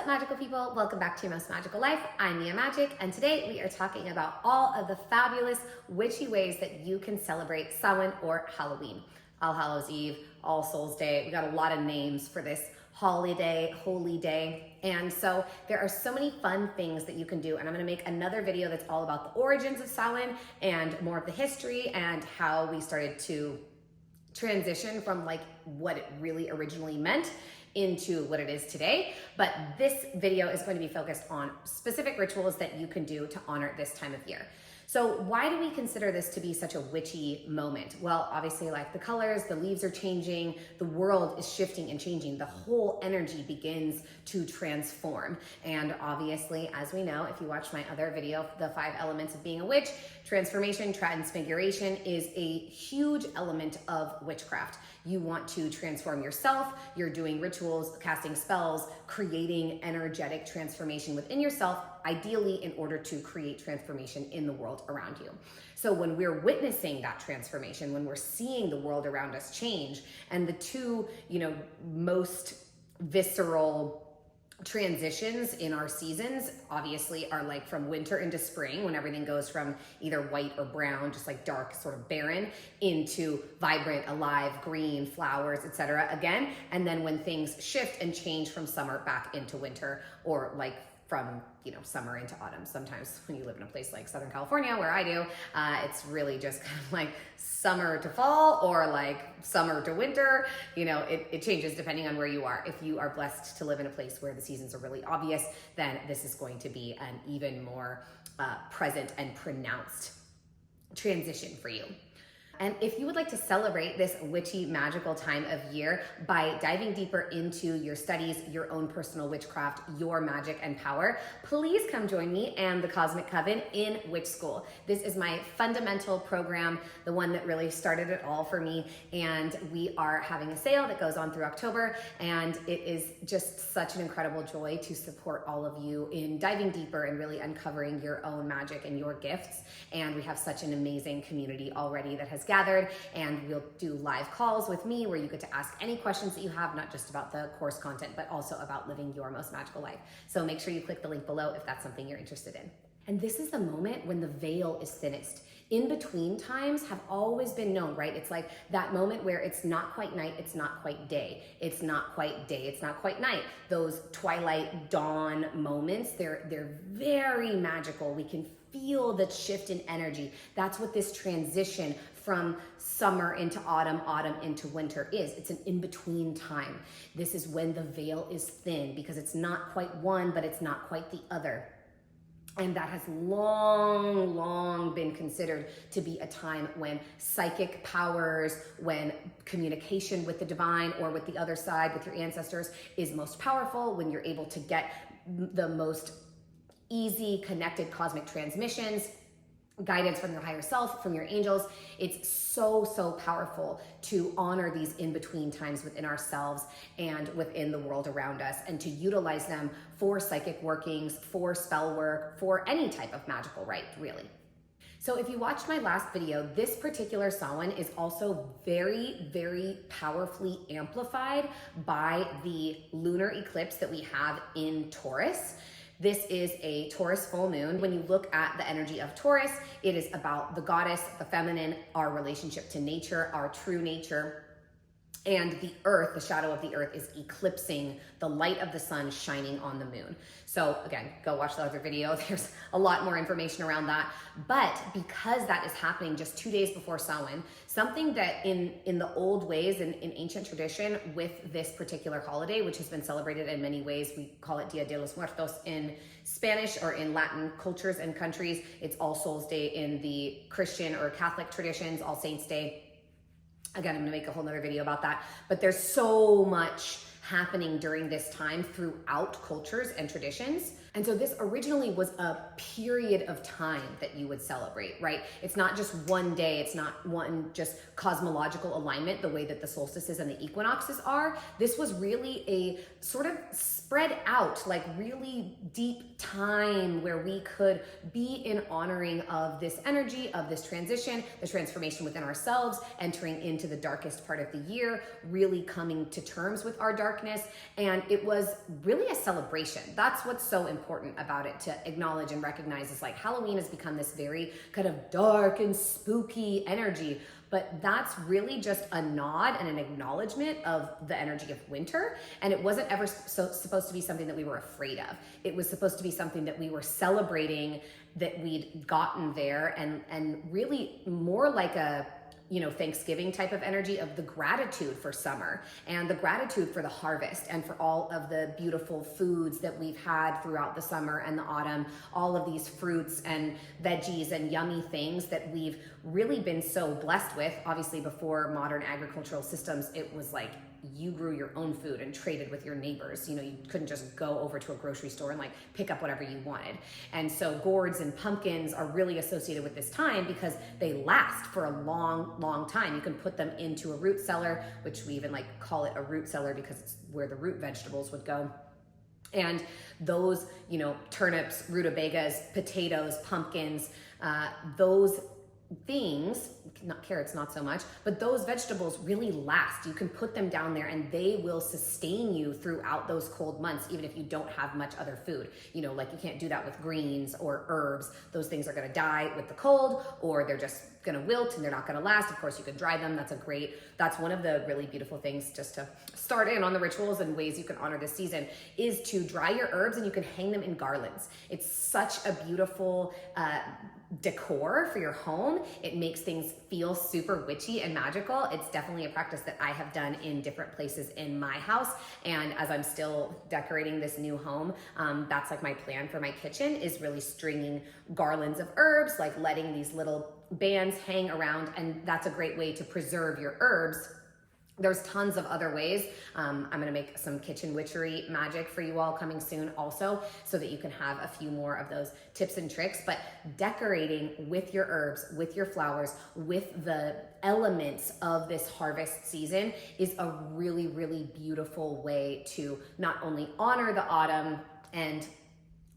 up, magical people? Welcome back to Your Most Magical Life. I'm Mia Magik, and today we are talking about all of the fabulous witchy ways that you can celebrate Samhain or Halloween. All Hallows Eve, All Souls Day. We got a lot of names for this holiday, holy day. And so there are so many fun things that you can do. And I'm gonna make another video that's all about the origins of Samhain and more of the history and how we started to transition from like what it really originally meant into what it is today. But this video is going to be focused on specific rituals that you can do to honor this time of year. So why do we consider this to be such a witchy moment? Well, obviously, like the colors, the leaves are changing, the world is shifting and changing, the whole energy begins to transform. And obviously, as we know, if you watch my other video, The 5 Elements of Being a Witch, transformation, transfiguration is a huge element of witchcraft. You want to transform yourself, you're doing rituals, casting spells, creating energetic transformation within yourself, ideally in order to create transformation in the world around you. So when we're witnessing that transformation, when we're seeing the world around us change, and the two, most visceral transitions in our seasons obviously are like from winter into spring, when everything goes from either white or brown, just like dark, sort of barren, into vibrant, alive, green, flowers, etc. again. And then when things shift and change from summer back into winter, or like from summer into autumn. Sometimes when you live in a place like Southern California, where I do, it's really just kind of like summer to fall or like summer to winter. It changes depending on where you are. If you are blessed to live in a place where the seasons are really obvious, then this is going to be an even more present and pronounced transition for you. And if you would like to celebrate this witchy, magical time of year by diving deeper into your studies, your own personal witchcraft, your magic and power, please come join me and the Cosmic Coven in Witch School. This is my fundamental program, the one that really started it all for me. And we are having a sale that goes on through October. And it is just such an incredible joy to support all of you in diving deeper and really uncovering your own magic and your gifts. And we have such an amazing community already that has gathered, and we'll do live calls with me where you get to ask any questions that you have, not just about the course content, but also about living your most magical life. So make sure you click the link below if that's something you're interested in. And this is the moment when the veil is thinnest. In between times have always been known, right? It's like that moment where it's not quite night, it's not quite day. It's not quite day, it's not quite night. Those twilight dawn moments, they're very magical. We can feel the shift in energy. That's what this transition from summer into autumn, autumn into winter is. It's an in-between time. This is when the veil is thin because it's not quite one, but it's not quite the other. And that has long, long been considered to be a time when psychic powers, when communication with the divine or with the other side, with your ancestors, is most powerful, when you're able to get the most easy connected cosmic transmissions, guidance from your higher self, from your angels. It's so, so powerful to honor these in-between times within ourselves and within the world around us, and to utilize them for psychic workings, for spell work, for any type of magical rite, really. So if you watched my last video, this particular Samhain is also very, very powerfully amplified by the lunar eclipse that we have in Taurus. This is a Taurus full moon. When you look at the energy of Taurus, it is about the goddess, the feminine, our relationship to nature, our true nature. And the earth, the shadow of the earth, is eclipsing the light of the sun shining on the moon. So again, go watch the other video. There's a lot more information around that. But because that is happening just 2 days before Samhain, something that in the old ways, in ancient tradition with this particular holiday, which has been celebrated in many ways, we call it Dia de los Muertos in Spanish, or in Latin cultures and countries, it's All Souls Day in the Christian or Catholic traditions, All Saints Day. Again, I'm gonna make a whole nother video about that, but there's so much happening during this time throughout cultures and traditions. And so this originally was a period of time that you would celebrate, right? It's not just one day, it's not one just cosmological alignment the way that the solstices and the equinoxes are. This was really a sort of spread out, like really deep time where we could be in honoring of this energy, of this transition, the transformation within ourselves, entering into the darkest part of the year, really coming to terms with our dark darkness, and it was really a celebration. That's what's so important about it to acknowledge and recognize. Is like Halloween has become this very kind of dark and spooky energy, but that's really just a nod and an acknowledgement of the energy of winter. And it wasn't ever supposed to be something that we were afraid of. It was supposed to be something that we were celebrating, that we'd gotten there, and really more like a, you know, Thanksgiving type of energy of the gratitude for summer and the gratitude for the harvest and for all of the beautiful foods that we've had throughout the summer and the autumn, all of these fruits and veggies and yummy things that we've really been so blessed with. Obviously, before modern agricultural systems, it was like you grew your own food and traded with your neighbors. You know, you couldn't just go over to a grocery store and like pick up whatever you wanted. And so gourds and pumpkins are really associated with this time because they last for a long time. You can put them into a root cellar, which we even like call it a root cellar because it's where the root vegetables would go. And those, you know, turnips, rutabagas, potatoes, pumpkins, those things, not carrots, not so much, but those vegetables really last. You can put them down there and they will sustain you throughout those cold months, even if you don't have much other food. You know, like you can't do that with greens or herbs. Those things are going to die with the cold, or they're just going to wilt and they're not going to last. Of course, you can dry them. That's one of the really beautiful things, just to start in on the rituals and ways you can honor this season, is to dry your herbs and you can hang them in garlands. It's such a beautiful decor for your home. It makes things feel super witchy and magical. It's definitely a practice that I have done in different places in my house. And as I'm still decorating this new home, that's like my plan for my kitchen, is really stringing garlands of herbs, like letting these little bands hang around. And that's a great way to preserve your herbs. There's tons of other ways. I'm gonna make some kitchen witchery magic for you all coming soon also, so that you can have a few more of those tips and tricks. But decorating with your herbs, with your flowers, with the elements of this harvest season is a really, really beautiful way to not only honor the autumn and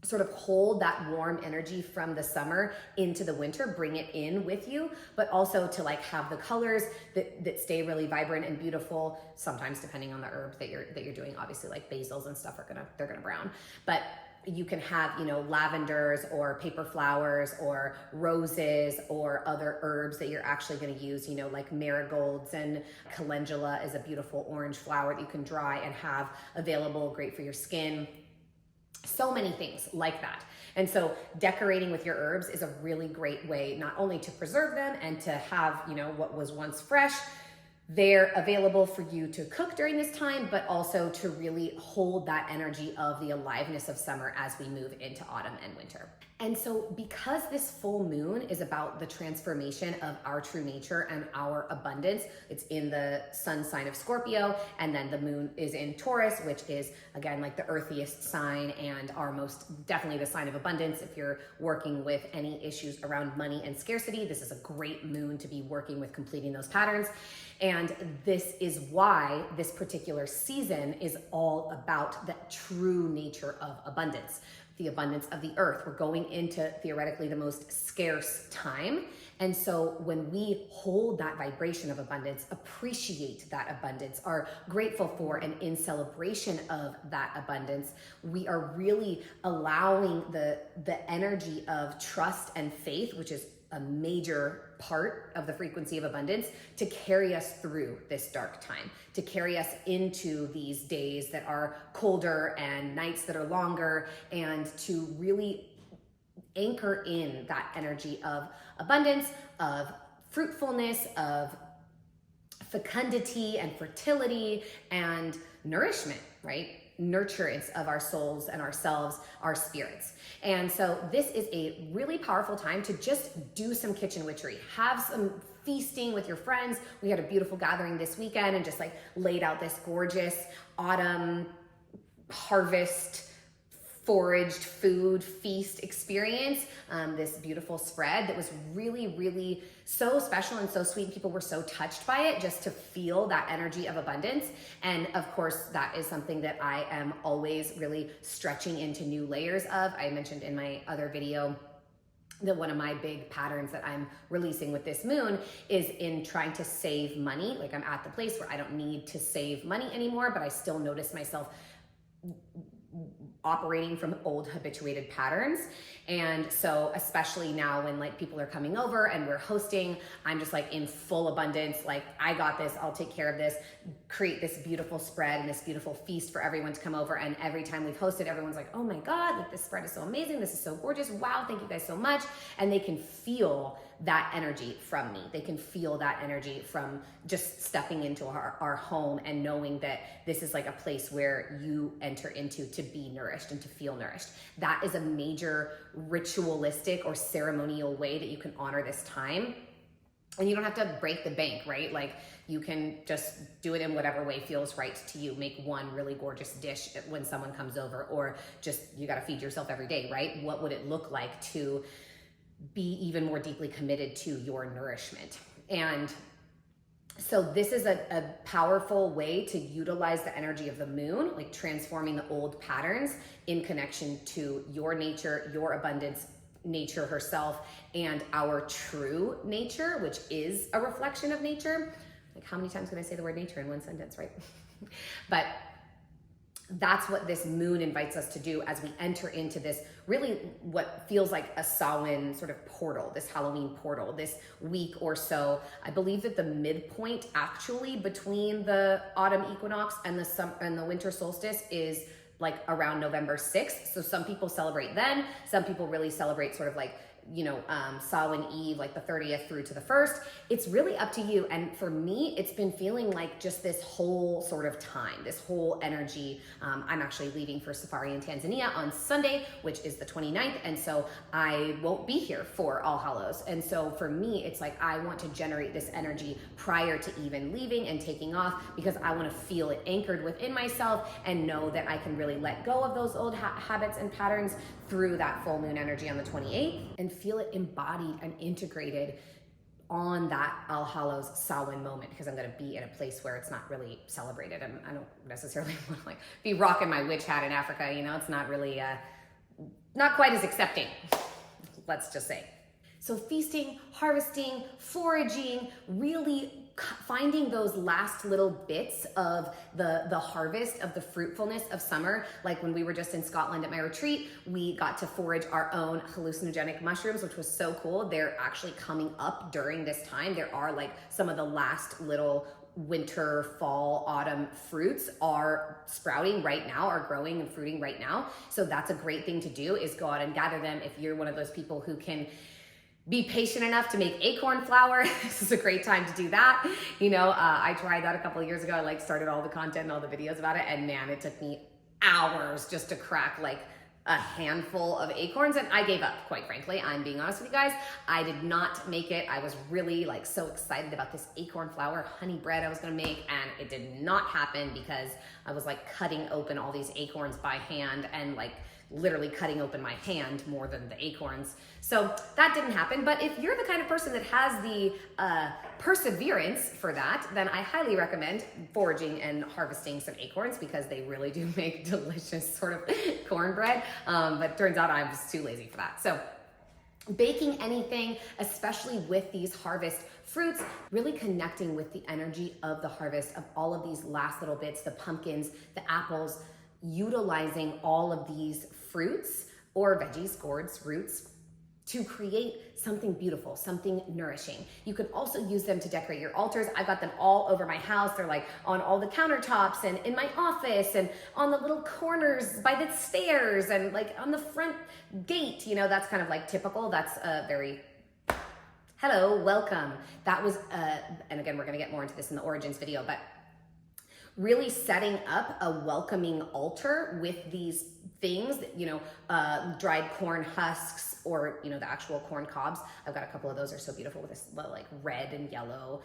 sort of hold that warm energy from the summer into the winter, bring it in with you, but also to like have the colors that stay really vibrant and beautiful, sometimes depending on the herb that you're doing. Obviously, like basils and stuff they're gonna brown, but you can have, you know, lavenders or paper flowers or roses or other herbs that you're actually going to use, you know, like marigolds, and calendula is a beautiful orange flower that you can dry and have available, great for your skin. So many things like that. And so decorating with your herbs is a really great way, not only to preserve them and to have, you know, what was once fresh, they're available for you to cook during this time, but also to really hold that energy of the aliveness of summer as we move into autumn and winter. And so because this full moon is about the transformation of our true nature and our abundance, it's in the sun sign of Scorpio, and then the moon is in Taurus, which is again like the earthiest sign and our most definitely the sign of abundance. If you're working with any issues around money and scarcity, this is a great moon to be working with completing those patterns. And this is why this particular season is all about the true nature of abundance, the abundance of the earth. We're going into theoretically the most scarce time. And so when we hold that vibration of abundance, appreciate that abundance, are grateful for and in celebration of that abundance, we are really allowing the energy of trust and faith, which is a major part of the frequency of abundance, to carry us through this dark time, to carry us into these days that are colder and nights that are longer, and to really anchor in that energy of abundance, of fruitfulness, of fecundity and fertility and nourishment, right? Nurturance of our souls and ourselves, our spirits. And so this is a really powerful time to just do some kitchen witchery. Have some feasting with your friends. We had a beautiful gathering this weekend and just like laid out this gorgeous autumn harvest foraged food feast experience, this beautiful spread that was really, really so special and so sweet. People were so touched by it, just to feel that energy of abundance. And of course, that is something that I am always really stretching into new layers of. I mentioned in my other video that one of my big patterns that I'm releasing with this moon is in trying to save money. Like I'm at the place where I don't need to save money anymore, but I still notice myself operating from old habituated patterns. And so especially now when like people are coming over and we're hosting, I'm just like in full abundance, like I got this, I'll take care of this, create this beautiful spread and this beautiful feast for everyone to come over. And every time we've hosted, everyone's like, oh my God, like this spread is so amazing. This is so gorgeous. Wow. Thank you guys so much. And they can feel that energy from me. They can feel that energy from just stepping into our home and knowing that this is like a place where you enter into to be nourished and to feel nourished. That is a major ritualistic or ceremonial way that you can honor this time. And you don't have to break the bank, right? Like you can just do it in whatever way feels right to you. Make one really gorgeous dish when someone comes over, or just, you got to feed yourself every day, right? What would it look like to be even more deeply committed to your nourishment? And so this is a powerful way to utilize the energy of the moon, like transforming the old patterns in connection to your nature, your abundance, nature herself, and our true nature, which is a reflection of nature. Like how many times can I say the word nature in one sentence, right? But that's what this moon invites us to do as we enter into this really what feels like a Samhain sort of portal, this Halloween portal, this week or so. I believe that the midpoint actually between the autumn equinox and the winter solstice is like around November 6th. So some people celebrate then, some people really celebrate sort of like, you know, Samhain Eve, like the 30th through to the 1st. It's really up to you. And for me, it's been feeling like just this whole sort of time, this whole energy. I'm actually leaving for safari in Tanzania on Sunday, which is the 29th. And so I won't be here for All Hallows. And so for me, it's like, I want to generate this energy prior to even leaving and taking off, because I want to feel it anchored within myself and know that I can really let go of those old habits and patterns through that full moon energy on the 28th and feel it embodied and integrated on that All Hallows Samhain moment, because I'm going to be in a place where it's not really celebrated, and I don't necessarily want to like be rocking my witch hat in Africa. You know, it's not really not quite as accepting, let's just say. So feasting, harvesting, foraging, really finding those last little bits of the harvest of the fruitfulness of summer. Like when we were just in Scotland at my retreat, we got to forage our own hallucinogenic mushrooms, which was so cool. They're actually coming up during this time. There are like some of the last little winter, fall, autumn fruits are sprouting right now, are growing and fruiting right now. So that's a great thing to do, is go out and gather them. If you're one of those people who can be patient enough to make acorn flour, this is a great time to do that. You know, I tried that a couple of years ago. I like started all the content and all the videos about it, and man, it took me hours just to crack like a handful of acorns, and I gave up, quite frankly. I'm being honest with you guys. I did not make it. I was really like so excited about this acorn flour honey bread I was gonna make, and it did not happen because I was like cutting open all these acorns by hand and like literally cutting open my hand more than the acorns. So that didn't happen. But if you're the kind of person that has the perseverance for that, then I highly recommend foraging and harvesting some acorns, because they really do make delicious sort of cornbread. But turns out I was too lazy for that. So baking anything, especially with these harvest fruits, really connecting with the energy of the harvest, of all of these last little bits, the pumpkins, the apples, utilizing all of these fruits or veggies, gourds, roots, to create something beautiful, something nourishing. You can also use them to decorate your altars. I've got them all over my house. They're like on all the countertops and in my office and on the little corners by the stairs and like on the front gate. You know, that's kind of like typical. That's very, hello, welcome. That was, and again, we're gonna get more into this in the origins video, but really setting up a welcoming altar with these things that, you know, dried corn husks, or, you know, the actual corn cobs. I've got a couple of those, are so beautiful with this like red and yellow,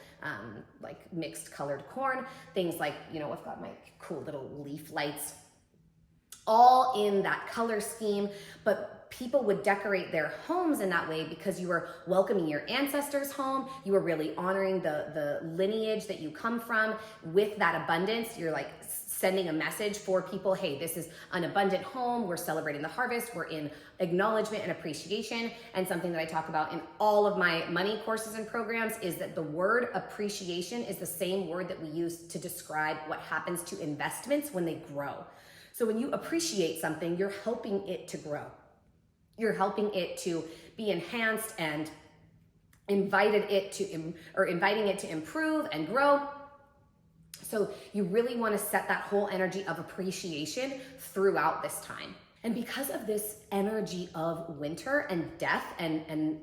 like mixed colored corn. Things like, you know, I've got my cool little leaf lights, all in that color scheme, but people would decorate their homes in that way because you were welcoming your ancestors home. You were really honoring the lineage that you come from with that abundance. You're like sending a message for people, hey, this is an abundant home. We're celebrating the harvest. We're in acknowledgement and appreciation. And something that I talk about in all of my money courses and programs is that the word appreciation is the same word that we use to describe what happens to investments when they grow. So when you appreciate something, you're helping it to grow. You're helping it to be enhanced and inviting it to improve and grow. So you really want to set that whole energy of appreciation throughout this time. And because of this energy of winter and death and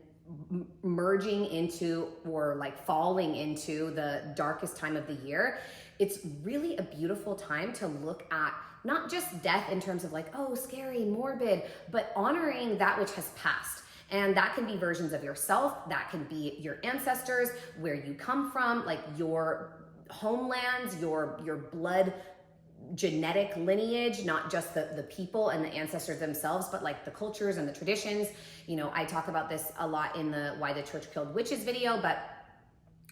merging into or like falling into the darkest time of the year, it's really a beautiful time to look at not just death in terms of like, oh, scary, morbid, but honoring that which has passed. And that can be versions of yourself, that can be your ancestors, where you come from, like your homelands, your blood genetic lineage, not just the people and the ancestors themselves, but like the cultures and the traditions. You know, I talk about this a lot in the Why the Church Killed Witches video, but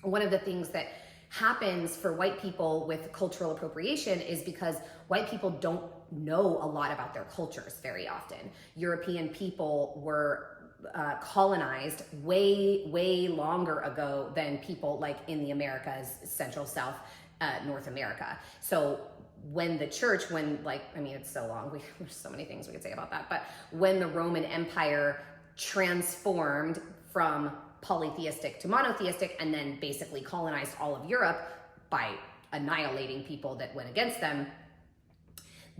one of the things that happens for white people with cultural appropriation is because white people don't know a lot about their cultures very often. European people were colonized way longer ago than people like in the Americas, Central, South, North America. So when the church, it's so long, there's so many things we could say about that, but when the Roman Empire transformed from polytheistic to monotheistic and then basically colonized all of Europe by annihilating people that went against them,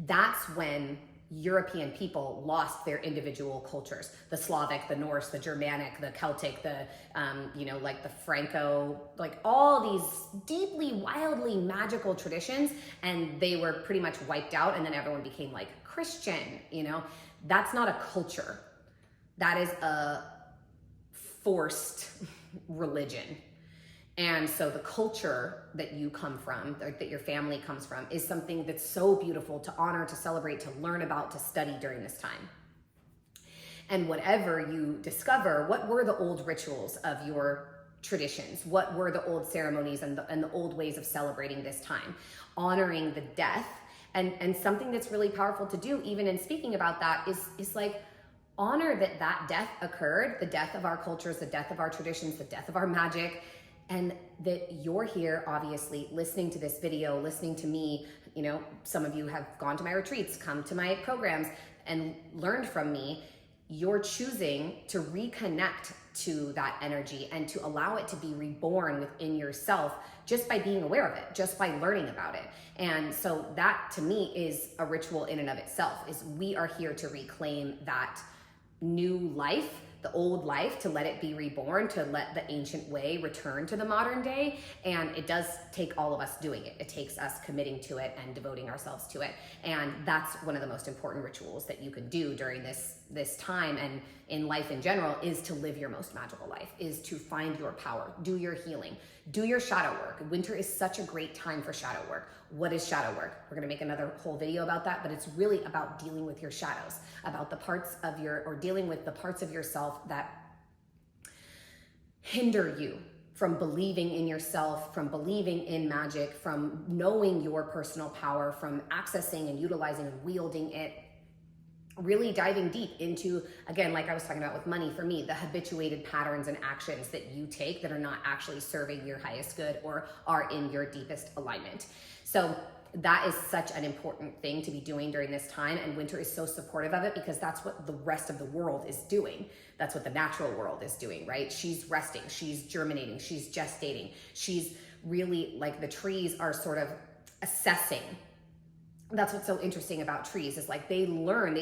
that's when European people lost their individual cultures. The Slavic, the Norse, the Germanic, the Celtic, the Franco, like all these deeply, wildly magical traditions, and they were pretty much wiped out, and then everyone became like Christian, you know? That's not a culture. That is a forced religion. And so the culture that you come from, or that your family comes from, is something that's so beautiful to honor, to celebrate, to learn about, to study during this time. And whatever you discover, what were the old rituals of your traditions? What were the old ceremonies and the old ways of celebrating this time? Honoring the death. And something that's really powerful to do, even in speaking about that, is like, honor that death occurred, the death of our cultures, the death of our traditions, the death of our magic, and that you're here, obviously, listening to this video, listening to me. You know, some of you have gone to my retreats, come to my programs, and learned from me. You're choosing to reconnect to that energy and to allow it to be reborn within yourself just by being aware of it, just by learning about it. And so that, to me, is a ritual in and of itself, is we are here to reclaim that new life, the old life, to let it be reborn, to let the ancient way return to the modern day. And it does take all of us doing it. It takes us committing to it and devoting ourselves to it. And that's one of the most important rituals that you can do during this time and in life in general, is to live your most magical life, is to find your power, do your healing, do your shadow work. Winter is such a great time for shadow work. What is shadow work? We're gonna make another whole video about that, but it's really about dealing with your shadows, about the parts of dealing with the parts of yourself that hinder you from believing in yourself, from believing in magic, from knowing your personal power, from accessing and utilizing and wielding it. Really diving deep into, again, like I was talking about with money, for me, the habituated patterns and actions that you take that are not actually serving your highest good or are in your deepest alignment. So that is such an important thing to be doing during this time, and winter is so supportive of it because that's what the rest of the world is doing. That's what the natural world is doing, right? She's resting, she's germinating, she's gestating. She's really, like, the trees are sort of assessing. That's what's so interesting about trees, is like they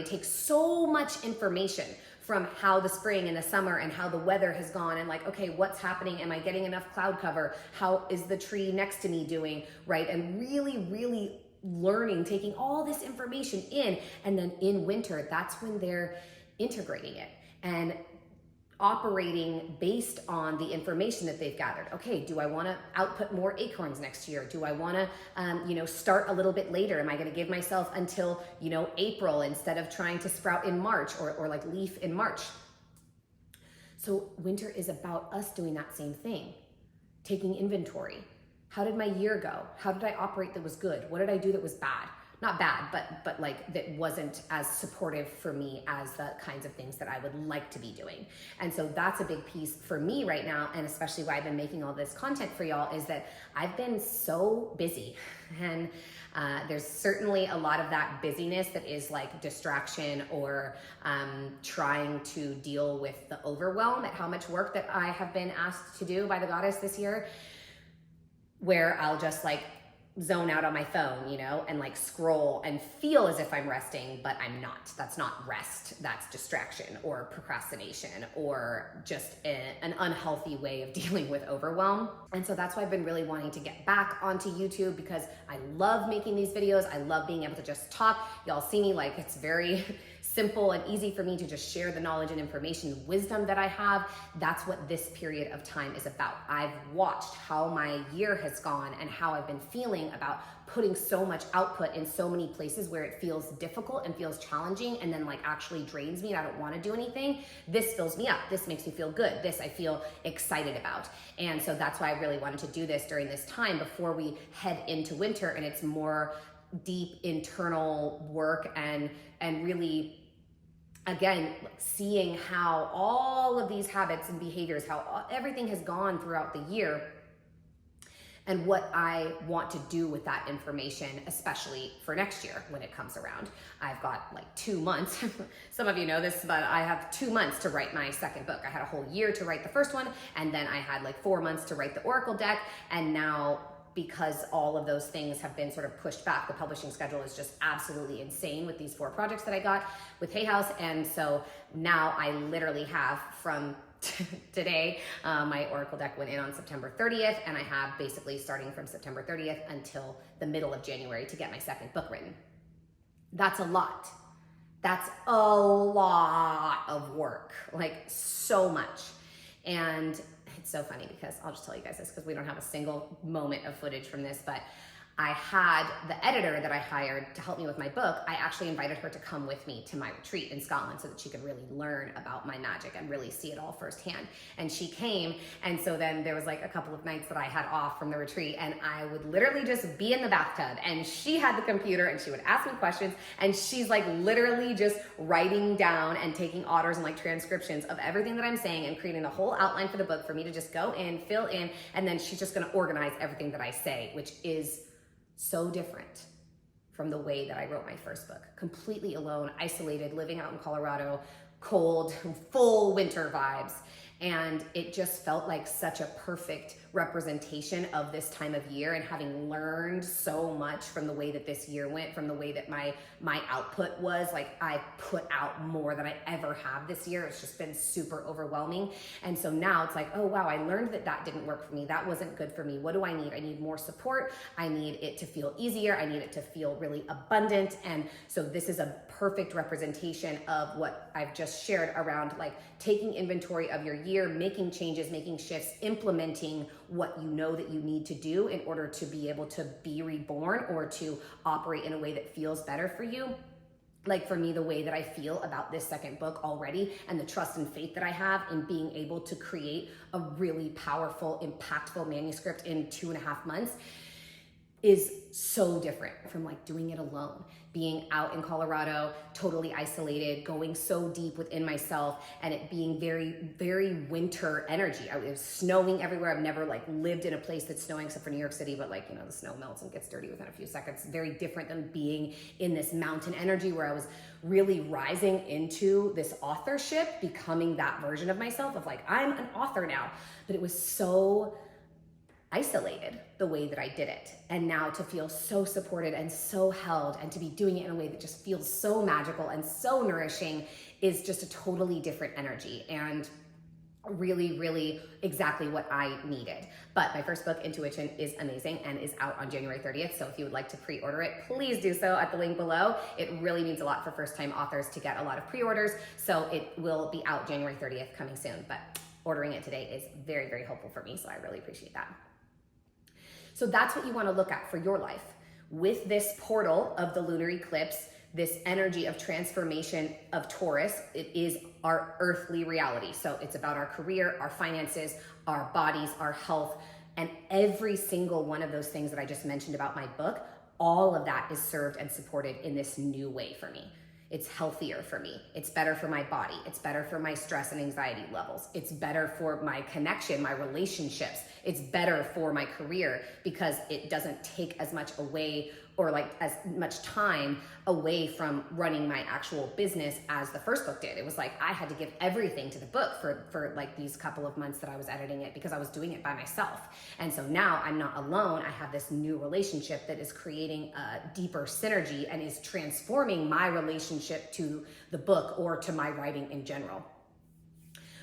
take so much information from how the spring and the summer and how the weather has gone, and like, okay, what's happening? Am I getting enough cloud cover? How is the tree next to me doing, right? And really learning, taking all this information in, and then in winter, that's when they're integrating it and operating based on the information that they've gathered. Okay, do I want to output more acorns next year? Do I want to, start a little bit later? Am I going to give myself until, April instead of trying to sprout in March or like leaf in March? So winter is about us doing that same thing, taking inventory. How did my year go? How did I operate that was good? What did I do that was bad? Not bad, but like that wasn't as supportive for me as the kinds of things that I would like to be doing. And so that's a big piece for me right now, and especially why I've been making all this content for y'all, is that I've been so busy. And there's certainly a lot of that busyness that is like distraction or trying to deal with the overwhelm at how much work that I have been asked to do by the goddess this year, where I'll just like zone out on my phone, and like scroll and feel as if I'm resting, but I'm not. That's not rest. That's distraction or procrastination or just an unhealthy way of dealing with overwhelm. And so that's why I've been really wanting to get back onto YouTube, because I love making these videos. I love being able to just talk. Y'all see me, like, it's very simple and easy for me to just share the knowledge and information, wisdom that I have. That's what this period of time is about. I've watched how my year has gone and how I've been feeling about putting so much output in so many places where it feels difficult and feels challenging and then like actually drains me and I don't want to do anything. This fills me up. This makes me feel good. This I feel excited about. And so that's why I really wanted to do this during this time before we head into winter, and it's more deep internal work and really, again, seeing how all of these habits and behaviors, how everything has gone throughout the year, and what I want to do with that information, especially for next year when it comes around. I've got like 2 months. Some of you know this, but I have 2 months to write my second book. I had a whole year to write the first one, and then I had like 4 months to write the Oracle deck, and now, because all of those things have been sort of pushed back, the publishing schedule is just absolutely insane with these 4 projects that I got with Hay House. And so now I literally have from today, my Oracle deck went in on September 30th, and I have basically starting from September 30th until the middle of January to get my second book written. That's a lot. That's a lot of work, like so much. And it's so funny because I'll just tell you guys this because we don't have a single moment of footage from this, but I had the editor that I hired to help me with my book. I actually invited her to come with me to my retreat in Scotland so that she could really learn about my magic and really see it all firsthand. And she came, and so then there was like a couple of nights that I had off from the retreat, and I would literally just be in the bathtub, and she had the computer and she would ask me questions, and she's like literally just writing down and taking orders and like transcriptions of everything that I'm saying and creating the whole outline for the book for me to just go in, fill in, and then she's just gonna organize everything that I say, which is so different from the way that I wrote my first book. Completely alone, isolated, living out in Colorado, cold, full winter vibes. And it just felt like such a perfect representation of this time of year, and having learned so much from the way that this year went, from the way that my output was, like I put out more than I ever have this year. It's just been super overwhelming. And so now it's like, oh wow, I learned that didn't work for me. That wasn't good for me. What do I need? I need more support. I need it to feel easier. I need it to feel really abundant. And so this is a perfect representation of what I've just shared around like taking inventory of your year, making changes, making shifts, implementing what you know that you need to do in order to be able to be reborn or to operate in a way that feels better for you. Like for me, the way that I feel about this second book already, and the trust and faith that I have in being able to create a really powerful, impactful manuscript in 2.5 months, is so different from like doing it alone, being out in Colorado, totally isolated, going so deep within myself, and it being very, very winter energy. It was snowing everywhere. I've never like lived in a place that's snowing except for New York City, but like, the snow melts and gets dirty within a few seconds. Very different than being in this mountain energy where I was really rising into this authorship, becoming that version of myself of like, I'm an author now. But it was so isolated the way that I did it. And now to feel so supported and so held, and to be doing it in a way that just feels so magical and so nourishing, is just a totally different energy. And really exactly what I needed. But my first book, Intuition, is amazing and is out on January 30th. So if you would like to pre-order it, please do so at the link below. It really means a lot for first-time authors to get a lot of pre-orders. So it will be out January 30th, coming soon. But ordering it today is very helpful for me. So I really appreciate that. So that's what you want to look at for your life. With this portal of the lunar eclipse, this energy of transformation of Taurus, it is our earthly reality. So it's about our career, our finances, our bodies, our health, and every single one of those things that I just mentioned about my book, all of that is served and supported in this new way for me. It's healthier for me. It's better for my body. It's better for my stress and anxiety levels. It's better for my connection, my relationships. It's better for my career because it doesn't take as much away or like as much time away from running my actual business as the first book did. It was like I had to give everything to the book for like these couple of months that I was editing it because I was doing it by myself. And so now I'm not alone. I have this new relationship that is creating a deeper synergy and is transforming my relationship to the book or to my writing in general.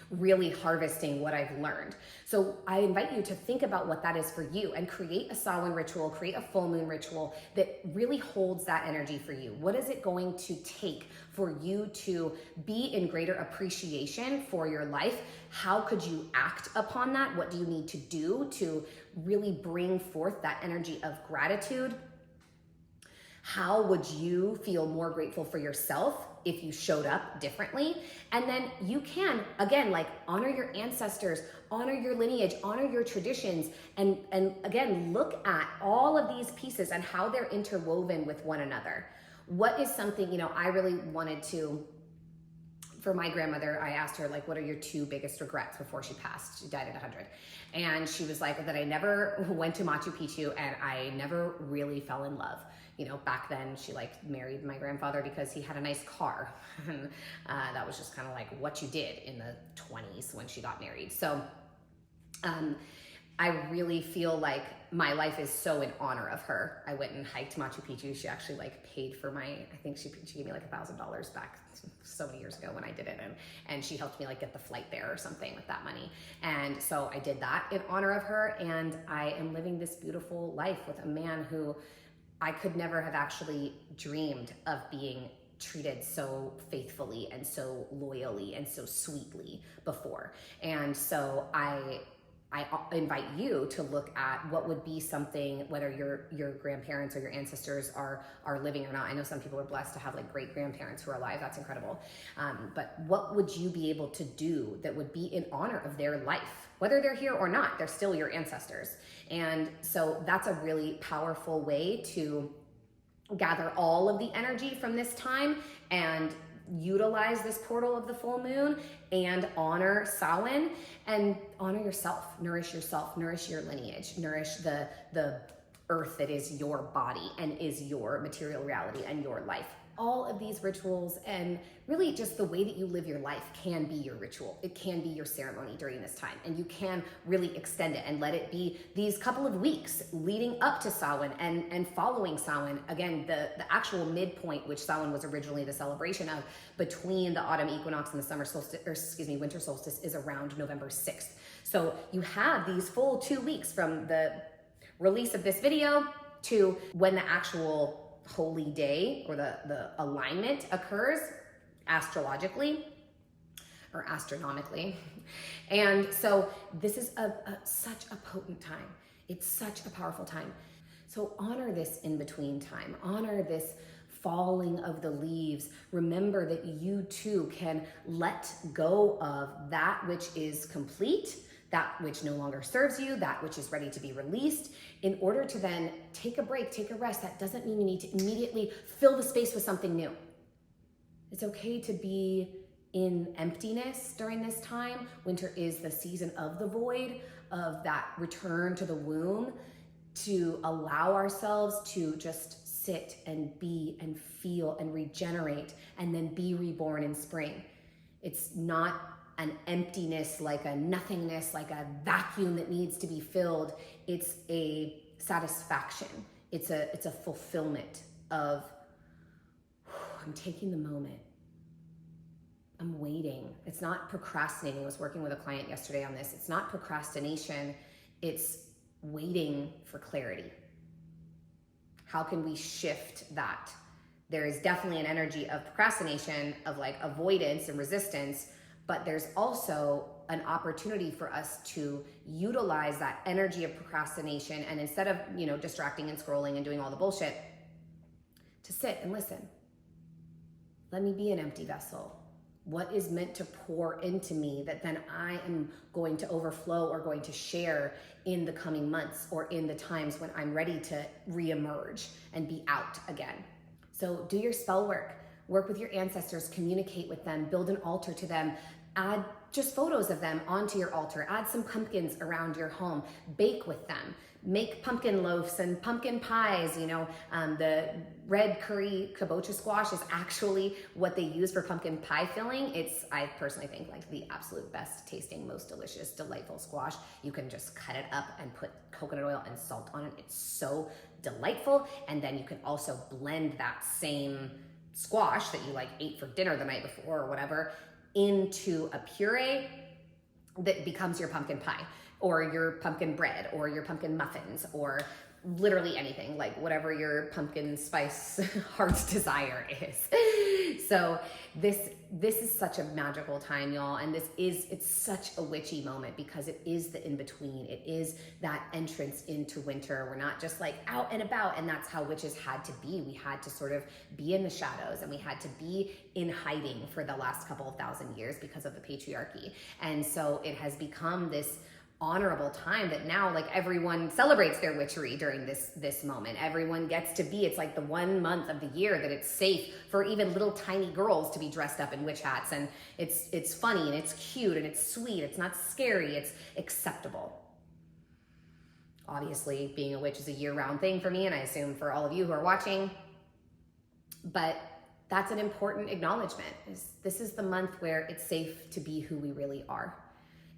Really harvesting what I've learned. So I invite you to think about what that is for you and create a Samhain ritual, create a full moon ritual that really holds that energy for you. What is it going to take for you to be in greater appreciation for your life? How could you act upon that? What do you need to do to really bring forth that energy of gratitude? How would you feel more grateful for yourself if you showed up differently? And then you can, again, like honor your ancestors, honor your lineage, honor your traditions, and again, look at all of these pieces and how they're interwoven with one another. What is something, I really wanted to, for my grandmother, I asked her, like, what are your two biggest regrets before she passed? She died at 100. And she was like, that I never went to Machu Picchu and I never really fell in love. Back then she married my grandfather because he had a nice car. And that was just kind of like what you did in the 20s when she got married. So I really feel like my life is so in honor of her. I went and hiked Machu Picchu. She actually paid for I think she gave me $1,000 back so many years ago when I did it. And she helped me get the flight there or something with that money. And so I did that in honor of her. And I am living this beautiful life with a man who I could never have actually dreamed of being treated so faithfully and so loyally and so sweetly before. And so I invite you to look at what would be something, whether your grandparents or your ancestors are living or not. I know some people are blessed to have great grandparents who are alive. That's incredible. But what would you be able to do that would be in honor of their life? Whether they're here or not, they're still your ancestors. And so that's a really powerful way to gather all of the energy from this time and utilize this portal of the full moon and honor Samhain and honor yourself, nourish your lineage, nourish the earth that is your body and is your material reality and your life. All of these rituals and really just the way that you live your life can be your ritual. It can be your ceremony during this time, and you can really extend it and let it be these couple of weeks leading up to Samhain and following Samhain. Again, the actual midpoint, which Samhain was originally the celebration of, between the autumn equinox and the summer solstice, winter solstice, is around November 6th. So you have these full 2 weeks from the release of this video to when the actual holy day or the alignment occurs astrologically or astronomically. And so this is such a potent time. It's such a powerful time. So honor this in between time. Honor this falling of the leaves. Remember that you too can let go of that which is complete, that which no longer serves you, that which is ready to be released, in order to then take a break, take a rest. That doesn't mean you need to immediately fill the space with something new. It's okay to be in emptiness during this time. Winter is the season of the void, of that return to the womb, to allow ourselves to just sit and be and feel and regenerate and then be reborn in spring. It's not an emptiness, like a nothingness, like a vacuum that needs to be filled. It's a satisfaction. It's a fulfillment of, I'm taking the moment. I'm waiting. waiting. It's not procrastinating. I was working with a client yesterday on this. It's not procrastination. It's waiting for clarity. How can we shift that? There is definitely an energy of procrastination, of like avoidance and resistance, but there's also an opportunity for us to utilize that energy of procrastination, and instead of, distracting and scrolling and doing all the bullshit, to sit and listen. Let me be an empty vessel. What is meant to pour into me that then I am going to overflow or going to share in the coming months or in the times when I'm ready to reemerge and be out again? So do your spell work with your ancestors, communicate with them, build an altar to them, add just photos of them onto your altar, add some pumpkins around your home, bake with them, make pumpkin loaves and pumpkin pies. The red curry kabocha squash is actually what they use for pumpkin pie filling. I personally think, like the absolute best tasting, most delicious, delightful squash. You can just cut it up and put coconut oil and salt on it. It's so delightful. And then you can also blend that same squash that you ate for dinner the night before or whatever into a puree that becomes your pumpkin pie or your pumpkin bread or your pumpkin muffins or literally anything, whatever your pumpkin spice heart's desire is. So this is such a magical time, y'all, and it's such a witchy moment because it is the in-between. It is that entrance into winter. We're not just out and about, and that's how witches had to be. We had to sort of be in the shadows, and we had to be in hiding for the last couple of thousand years because of the patriarchy. And so it has become this honorable time that now everyone celebrates their witchery during this moment. Everyone gets to be, it's the 1 month of the year that it's safe for even little tiny girls to be dressed up in witch hats, and it's funny and it's cute and it's sweet. It's not scary, it's acceptable. Obviously, being a witch is a year-round thing for me, and I assume for all of you who are watching, but that's an important acknowledgement. This is the month where it's safe to be who we really are.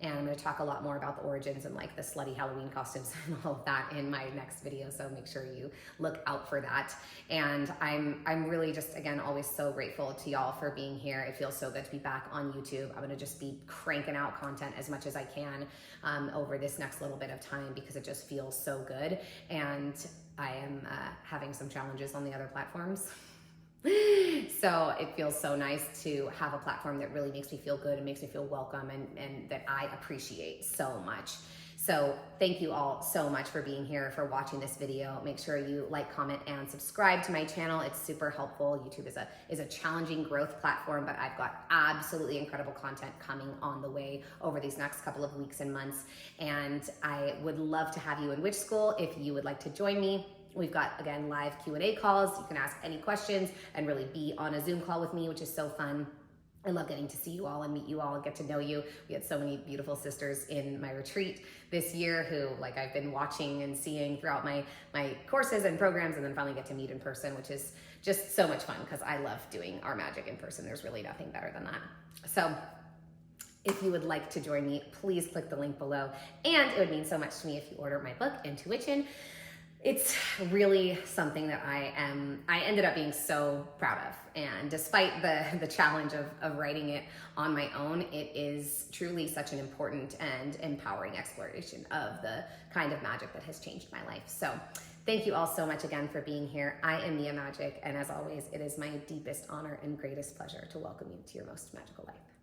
And I'm going to talk a lot more about the origins and the slutty Halloween costumes and all of that in my next video. So make sure you look out for that. And I'm really just, again, always so grateful to y'all for being here. It feels so good to be back on YouTube. I'm going to just be cranking out content as much as I can over this next little bit of time because it just feels so good. And I am having some challenges on the other platforms. So it feels so nice to have a platform that really makes me feel good and makes me feel welcome and that I appreciate so much. So thank you all so much for being here, for watching this video. Make sure you like, comment, and subscribe to my channel. It's super helpful. YouTube is a challenging growth platform, but I've got absolutely incredible content coming on the way over these next couple of weeks and months. And I would love to have you in Witch School if you would like to join me. We've got, again, live Q&A calls. You can ask any questions and really be on a Zoom call with me, which is so fun. I love getting to see you all and meet you all and get to know you. We had so many beautiful sisters in my retreat this year who I've been watching and seeing throughout my courses and programs, and then finally get to meet in person, which is just so much fun because I love doing our magic in person. There's really nothing better than that. So if you would like to join me, please click the link below. And it would mean so much to me if you order my book, Intuition. It's really something that I ended up being so proud of. And despite the challenge of writing it on my own, it is truly such an important and empowering exploration of the kind of magic that has changed my life. So thank you all so much again for being here. I am Mia Magik, and as always, it is my deepest honor and greatest pleasure to welcome you to your most magical life.